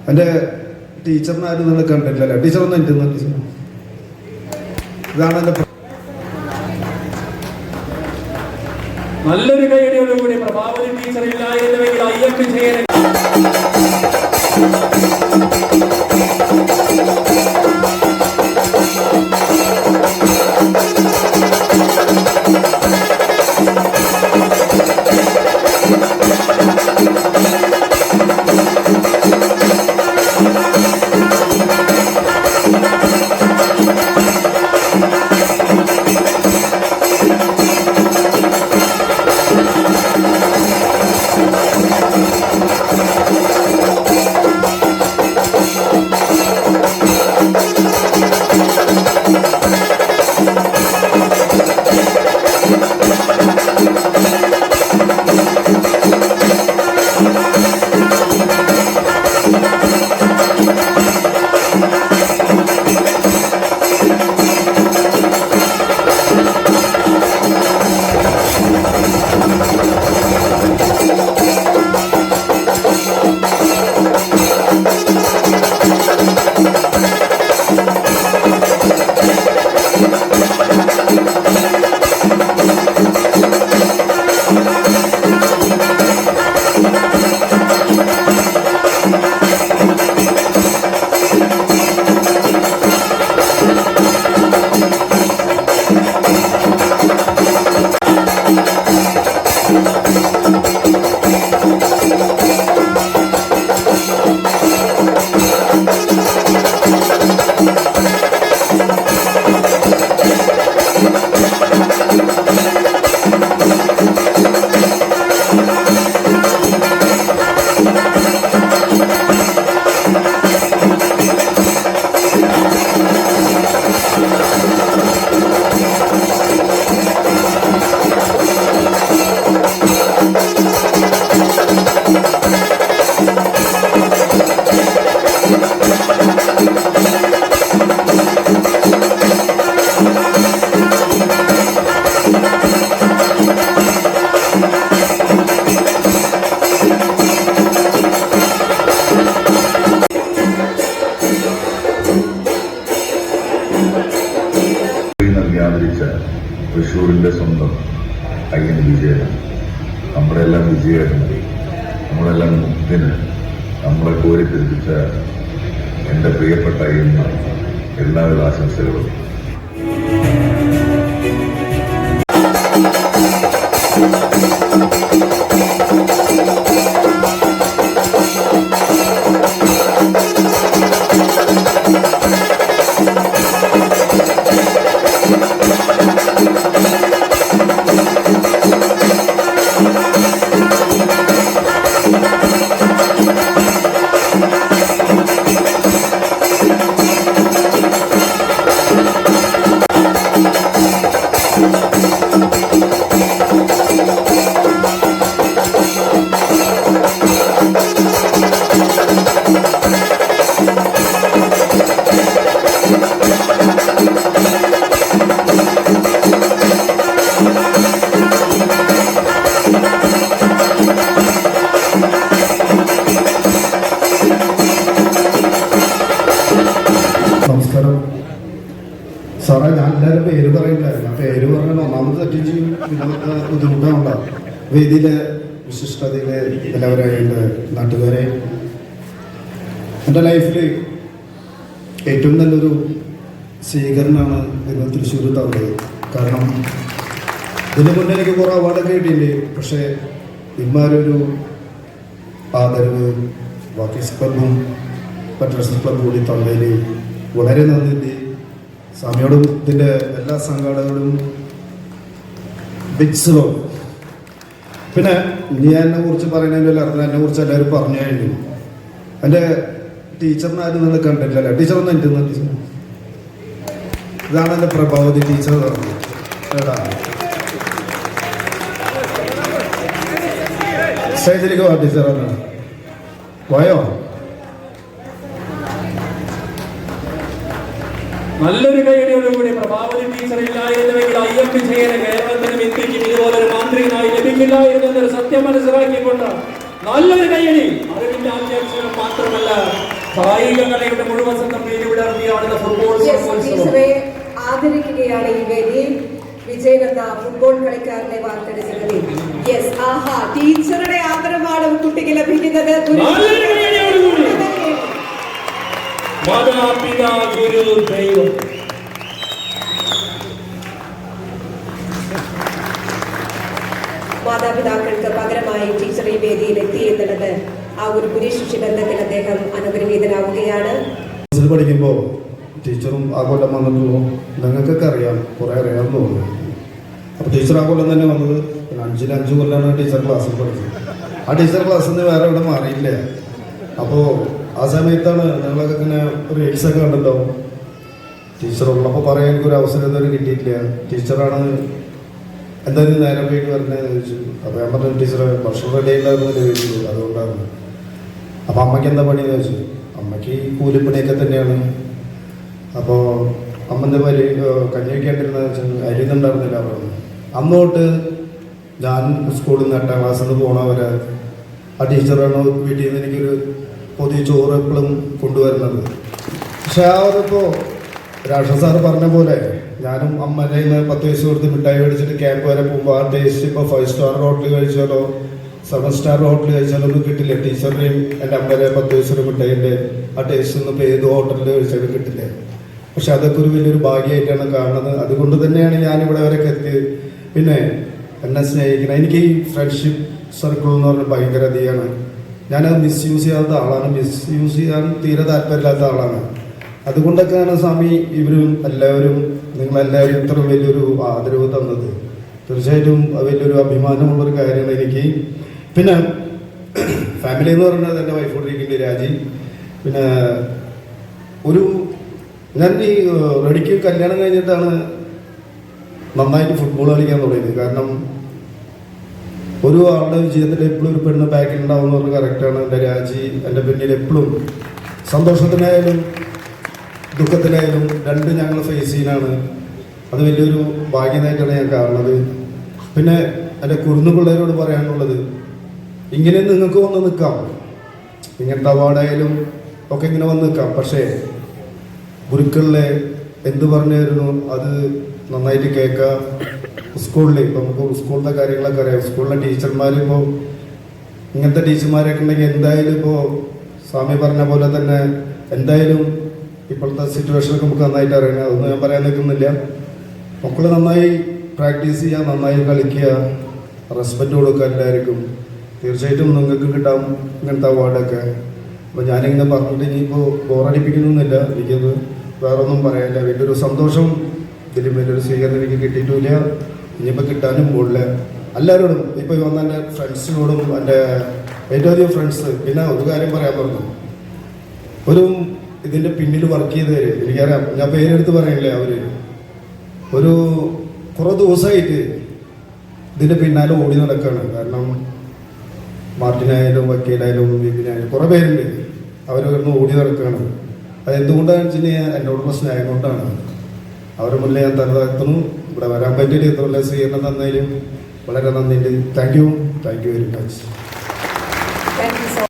എൻ്റെ ടീച്ചറിനാരും നിങ്ങൾ കണ്ടില്ലല്ലോ. ടീച്ചറൊന്നും എനിക്ക് ഇതാണ് എൻ്റെ നല്ലൊരു കൈയടിയോടുകൂടി പ്രഭാവതി ടീച്ചർ ഇല്ലായിരുന്നുവെങ്കിൽ അയ്യപ്പൻ ചെയ്യാൻ തൃശ്ശൂരിൻ്റെ സ്വന്തം അയ്യൻ വിജയൻ, നമ്മളെല്ലാം വിജയമായിട്ട് നമ്മളെല്ലാം മുക്തിന് നമ്മളെ കോരിത്തിരിപ്പിച്ച എൻ്റെ പ്രിയപ്പെട്ട അയ്യന് എല്ലാവിധ ആശംസകളും. നമസ്കാരം സാറേ. ഞാൻ എല്ലാവരും പേര് പറയില്ലായിരുന്നു. ആ പേര് പറഞ്ഞാൽ ഒന്നാമത് തെറ്റിച്ച് ബുദ്ധിമുട്ടാണല്ലോ. വേദിയിലെ വിശിഷ്ടതയിലെ എല്ലാവരെയും എൻ്റെ നാട്ടുകാരെ, എൻ്റെ ലൈഫിൽ ഏറ്റവും നല്ലൊരു സ്വീകരണമാണ് ഇന്ന് തൃശ്ശൂർ തന്നത്. കാരണം ഇതിന് മുന്നേ എനിക്ക് കുറേ അവാർഡൊക്കെ കിട്ടിയിട്ടുണ്ട്. പക്ഷേ ഇമാരൊരു ആദരവ് വാക്കീസ് ക്ലബും ഫെഡറേഷൻ ക്ലബ് കൂടി തന്നതിൽ വളരെ നന്ദിയുണ്ട്. സ്വാമിയോടും ഇതിൻ്റെ എല്ലാ സംഘാടകരോടും ബിഗ് സ്ലോ. പിന്നെ ഞാൻ എന്നെ കുറിച്ച് പറയുന്നതിൻ്റെ അർത്ഥം എന്നെ കുറിച്ച് എല്ലാവരും പറഞ്ഞു കഴിഞ്ഞു. എൻ്റെ ടീച്ചറിനാരും നിങ്ങൾ കണ്ടില്ലല്ലോ. ടീച്ചറൊന്നും എനിക്ക് ഇതാണ് എൻ്റെ പ്രഭാവതി ടീച്ചർ പറഞ്ഞത്. കേട്ടാ സ്റ്റേജിലേക്ക് വാ ടീച്ചറാണ്. പോയോ? നല്ലൊരു കൈയടിയോടുകൂടി പ്രഭാവതി ടീച്ചർ ഇല്ലായിരുന്നുവെങ്കിൽ അയ്യപ്പൻ ചെയ്യാൻ കേരളത്തിനും ഇന്ത്യക്കും ഇതുപോലൊരു മാന്ത്രികനായി ലഭിക്കില്ലായിരുന്നു എന്നൊരു സത്യം മനസ്സിലാക്കിക്കൊണ്ട് നല്ലൊരു കൈയടി. ജില്ലാ അധ്യക്ഷനും മാത്രമല്ല കായിക കലയുടെ മുഴുവൻ സംഘം വേദി വിടർത്തിയാണ് ഫുട്ബോൾ ടീച്ചറെ ആദരിക്കുകയാണ് ഈ വേദി. വിജയനന്ദ ഫുട്ബോൾ കളിക്കാരനെ വാർത്തെടുക്കുന്നത്. യെസ്, ആഹാ, ടീച്ചറുടെ ആദരവാണ് കുട്ടിക്ക് ലഭിക്കുന്നത്. മാതാപിതാ ഗുരു ദൈവം. മാതാപിതാക്കൾക്ക് പകരമായി ടീച്ചർ ഈ വേദിയിൽ എത്തി എന്നുള്ളത് ആ ഒരു ഗുരുശിഷ്യ ബന്ധത്തിൽ അദ്ദേഹം അനുഗ്രഹീതനാവുകയാണ്. പഠിക്കുമ്പോൾ ടീച്ചറും ആ കൊല്ലം വന്നിട്ടുള്ളൂ. നിങ്ങൾക്കൊക്കെ അറിയാം, കുറേ അറിയാൻ തോന്നുന്നു. അപ്പോൾ ടീച്ചർ ആ കൊല്ലം തന്നെ വന്നത്. 5 കൊല്ലമാണ് ടീച്ചർ ക്ലാസ്സിൽ പഠിച്ചത്. ആ ടീച്ചർ ക്ലാസ്സിൽ നിന്ന് വേറെ ഇവിടെ മാറിയില്ല. അപ്പോൾ ആ സമയത്താണ് നിങ്ങളൊക്കെ ഇങ്ങനെ റീൽസൊക്കെ കണ്ടിട്ടുണ്ടാവും. ടീച്ചറുള്ളപ്പോൾ പറയാൻ എനിക്കൊരു അവസരം ഇതുവരെ കിട്ടിയിട്ടില്ല. ടീച്ചറാണ് എന്തായാലും നേരെ പോയിട്ട് വരണേന്ന് ചോദിച്ചു. അപ്പോൾ ഞാൻ പറഞ്ഞു ടീച്ചറെ ഭക്ഷണം റെഡി ആയിട്ടായിരുന്നു ചോദിച്ചു. അതുകൊണ്ടാണ്. അപ്പോൾ അമ്മയ്ക്ക് എന്താ പണിയെന്ന് ചോദിച്ചു. അമ്മയ്ക്ക് കൂലിപ്പണിയൊക്കെ തന്നെയാണ്. അപ്പോൾ അമ്മൻ്റെ കഞ്ഞി വയ്ക്കേണ്ടിരുന്നതെന്ന് വെച്ചാൽ അരിയുന്നുണ്ടായിരുന്നില്ല. പറഞ്ഞു അന്ന് തൊട്ട് ഞാൻ സ്കൂളിൽ നിന്ന് 8ാം ക്ലാസ്സിൽ നിന്ന് പോണവരെ ആ ടീച്ചറാണ് വീട്ടിൽ നിന്ന് എനിക്കൊരു പൊതിയ ചോറ് എപ്പോഴും കൊണ്ടുവരുന്നത്. പക്ഷെ ആ ഇപ്പോൾ രാഷ്ട്ര സാറ് പറഞ്ഞ പോലെ ഞാനും അമ്മേൻ്റെ 10 പൈസ കൊടുത്ത് മിഠായി മേടിച്ചിട്ട് ക്യാമ്പ് വരെ പോകുമ്പോൾ ആ ടേസ്റ്റ് ഇപ്പോൾ 5 സ്റ്റാർ ഹോട്ടൽ കഴിച്ചാലോ 7 സ്റ്റാർ ഹോട്ടൽ കഴിച്ചാലോ ഒന്നും കിട്ടില്ല. ടീച്ചറിനെയും എൻ്റെ അമ്മേൻ്റെ 10 പൈസ മിഠായിൻ്റെ ആ ടേസ്റ്റ് ഒന്നും ഇപ്പോൾ ഏത് ഹോട്ടലിൽ കഴിച്ചാലും കിട്ടില്ല. പക്ഷെ അതൊക്കെ ഒരു വലിയൊരു ഭാഗ്യമായിട്ടാണ് കാണുന്നത്. അതുകൊണ്ട് തന്നെയാണ് ഞാനിവിടെ വരെയൊക്കെ എത്തിയത്. പിന്നെ എന്നെ സ്നേഹിക്കണം. എനിക്ക് ഈ ഫ്രണ്ട്ഷിപ്പ് സർക്കിൾ എന്ന് പറഞ്ഞാൽ ഭയങ്കര അധികമാണ്. ഞാനത് മിസ്യൂസ് ചെയ്യാത്ത ആളാണ്. മിസ്യൂസ് ചെയ്യാൻ തീരെ താല്പര്യമില്ലാത്ത ആളാണ്. അതുകൊണ്ടൊക്കെയാണ് സ്വാമി ഇവരും എല്ലാവരും നിങ്ങളെല്ലാവരും ഇത്ര വലിയൊരു ആദരവ് തന്നത്. തീർച്ചയായിട്ടും വലിയൊരു അഭിമാനമുള്ളൊരു കാര്യമാണ് എനിക്ക്. പിന്നെ ഫാമിലി എന്ന് പറയുന്നത് എൻ്റെ വൈഫോടിരിക്കുന്ന രാജി. പിന്നെ ഞാൻ ഈ റെഡിക്ക് കല്യാണം കഴിഞ്ഞിട്ടാണ് നന്നായിട്ട് ഫുട്ബോൾ കളിക്കാൻ തുടങ്ങിയത്. കാരണം ഒരു ആളുടെ വിജയത്തിൽ എപ്പോഴും ഒരു പെണ്ണ് ബാക്കിൽ ഉണ്ടാവും എന്ന് പറഞ്ഞാൽ കറക്റ്റാണ്. എൻ്റെ രാജി എൻ്റെ പിന്നിൽ എപ്പോഴും സന്തോഷത്തിനായാലും ദുഃഖത്തിനായാലും രണ്ടും ഞങ്ങൾ ഫേസ് ചെയ്യാനാണ്. അത് വലിയൊരു ഭാഗ്യമായിട്ടാണ് ഞാൻ കാണുന്നത്. പിന്നെ എൻ്റെ കുരുന്നു പിള്ളേരോട് പറയാനുള്ളത്, ഇങ്ങനെ നിങ്ങൾക്ക് വന്ന് നിൽക്കാം, ഇങ്ങനത്തെ അവാർഡായാലും ഒക്കെ ഇങ്ങനെ വന്ന് നിൽക്കാം. പക്ഷേ ഗുരുക്കളിലെ എന്ത് പറഞ്ഞു തരുന്നു അത് നന്നായിട്ട് കേൾക്കുക. സ്കൂളിൽ ഇപ്പോൾ നമുക്ക് സ്കൂളിലെ കാര്യങ്ങളൊക്കെ അറിയാം. സ്കൂളിലെ ടീച്ചർമാരിപ്പോൾ ഇങ്ങനത്തെ ടീച്ചർമാരൊക്കെ ഉണ്ടെങ്കിൽ എന്തായാലും ഇപ്പോൾ സ്വാമി പറഞ്ഞ പോലെ തന്നെ എന്തായാലും ഇപ്പോഴത്തെ സിറ്റുവേഷനൊക്കെ നമുക്ക് നന്നായിട്ട് അറിയണം. അതൊന്നും ഞാൻ പറയാൻ നിൽക്കുന്നില്ല. മക്കൾ നന്നായി പ്രാക്ടീസ് ചെയ്യുക, നന്നായി കളിക്കുക, റെസ്പെക്റ്റ് കൊടുക്കുക എല്ലാവർക്കും. തീർച്ചയായിട്ടും നിങ്ങൾക്ക് കിട്ടാം ഇങ്ങനത്തെ അവാർഡൊക്കെ. അപ്പോൾ ഞാനിങ്ങനെ പറഞ്ഞിട്ട് ഇനിയിപ്പോൾ ബോറടിപ്പിക്കുന്നൊന്നുമില്ല. എനിക്കത് വേറെ ഒന്നും പറയാനില്ല. വലിയൊരു സന്തോഷം, ഇതിലും വലിയൊരു സ്വീകരണം എനിക്ക് കിട്ടിയിട്ടില്ല, ഇനിയിപ്പോൾ കിട്ടാനും പോകില്ല. എല്ലാവരോടും ഇപ്പോൾ വന്ന എൻ്റെ ഫ്രണ്ട്സിനോടും എൻ്റെ ഏറ്റവും അധികം ഫ്രണ്ട്സ്. പിന്നെ ഒരു കാര്യം പറയാൻ പറഞ്ഞു, ഒരു ഇതിൻ്റെ പിന്നിൽ വർക്ക് ചെയ്തവർ എനിക്കറിയാം, ഞാൻ പേരെടുത്ത് പറയില്ലേ, അവർ ഒരു കുറേ ദിവസമായിട്ട് ഇതിൻ്റെ പിന്നാലെ ഓടി നടക്കുകയാണ്. കാരണം മാർട്ടിനായാലും വക്കീലായാലും വിപിനായാലും കുറേ പേരുണ്ട്, അവരൊന്ന് ഓടി നടക്കുകയാണ്. അതെന്തുകൊണ്ടാണെന്ന് വെച്ച് കഴിഞ്ഞാൽ എന്നോടുള്ള സ്നേഹം കൊണ്ടാണ്. അവരുടെ മുന്നിൽ ഞാൻ തലതാഴ്ത്തുന്നു. ഇവിടെ വരാൻ പറ്റിയിട്ട് ഇത്ര വലിയ സ്വീകരണം തന്നതിലും വളരെ നന്ദിയുണ്ട്. Thank you very much.